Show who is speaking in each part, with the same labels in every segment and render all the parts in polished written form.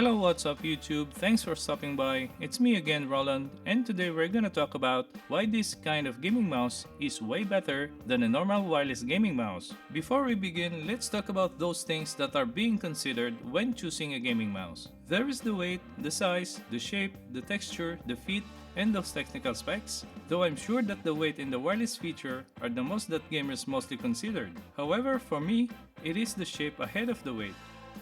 Speaker 1: Hello, what's up YouTube? Thanks for stopping by. It's me again, Roland, and today we're gonna talk about why this kind of gaming mouse is way better than a normal wireless gaming mouse. Before we begin, let's talk about those things that are being considered when choosing a gaming mouse. There is the weight, the size, the shape, the texture, the fit, and those technical specs, though I'm sure that the weight and the wireless feature are the most that gamers mostly considered. However, for me, it is the shape ahead of the weight.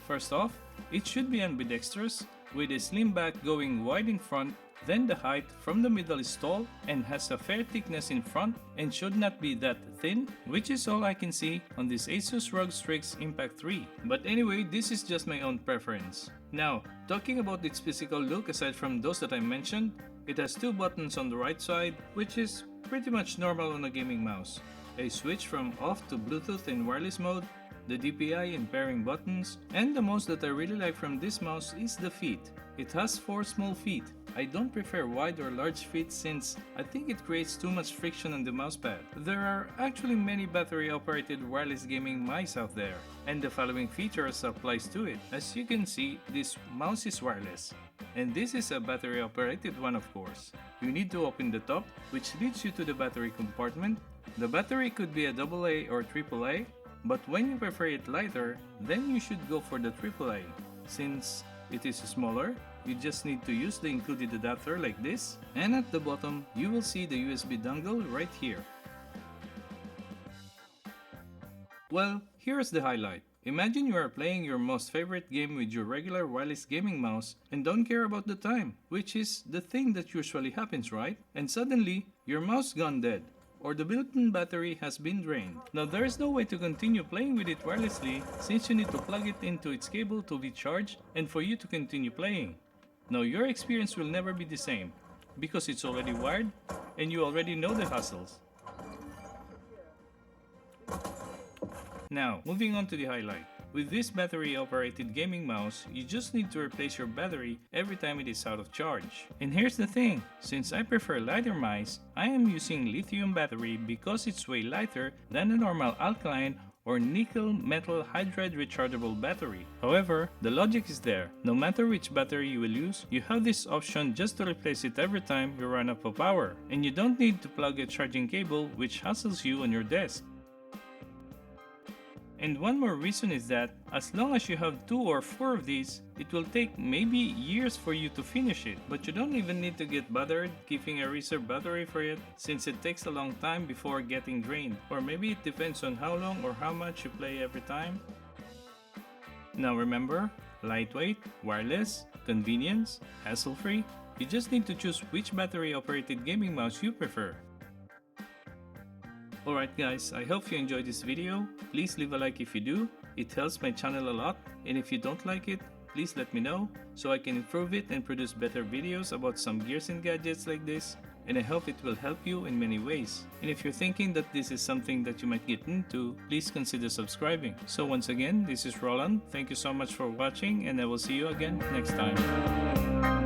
Speaker 1: First off, it should be ambidextrous, with a slim back going wide in front, then the height from the middle is tall and has a fair thickness in front and should not be that thin, which is all I can see on this Asus ROG Strix Impact 3. But anyway, this is just my own preference. Now, talking about its physical look aside from those that I mentioned, it has two buttons on the right side, which is pretty much normal on a gaming mouse. A switch from off to Bluetooth and wireless mode, the DPI and pairing buttons, and the most that I really like from this mouse is the feet. It has 4 small feet. I don't prefer wide or large feet since I think it creates too much friction on the mousepad. There are actually many battery-operated wireless gaming mice out there, and the following features applies to it. As you can see, this mouse is wireless. And this is a battery-operated one, of course. You need to open the top, which leads you to the battery compartment. The battery could be a AA or AAA, but when you prefer it lighter, then you should go for the AAA. Since it is smaller, you just need to use the included adapter like this, and at the bottom, you will see the USB dongle right here. Well, here's the highlight. Imagine you are playing your most favorite game with your regular wireless gaming mouse and don't care about the time, which is the thing that usually happens, right? And suddenly, your mouse gone dead, or the built-in battery has been drained. Now there is no way to continue playing with it wirelessly since you need to plug it into its cable to be charged and for you to continue playing. Now your experience will never be the same because it's already wired and you already know the hassles. Now, moving on to the highlight. With this battery-operated gaming mouse, you just need to replace your battery every time it is out of charge. And here's the thing, since I prefer lighter mice, I am using lithium battery because it's way lighter than a normal alkaline or nickel metal hydride rechargeable battery. However, the logic is there. No matter which battery you will use, you have this option just to replace it every time you run out of power. And you don't need to plug a charging cable which hassles you on your desk. And one more reason is that, as long as you have 2 or 4 of these, it will take maybe years for you to finish it. But you don't even need to get bothered keeping a reserve battery for it, since it takes a long time before getting drained. Or maybe it depends on how long or how much you play every time. Now remember, lightweight, wireless, convenience, hassle-free. You just need to choose which battery-operated gaming mouse you prefer. Alright guys, I hope you enjoyed this video. Please leave a like if you do, it helps my channel a lot, and if you don't like it, please let me know so I can improve it and produce better videos about some gears and gadgets like this, and I hope it will help you in many ways. And if you're thinking that this is something that you might get into, please consider subscribing. So once again, this is Roland, thank you so much for watching and I will see you again next time.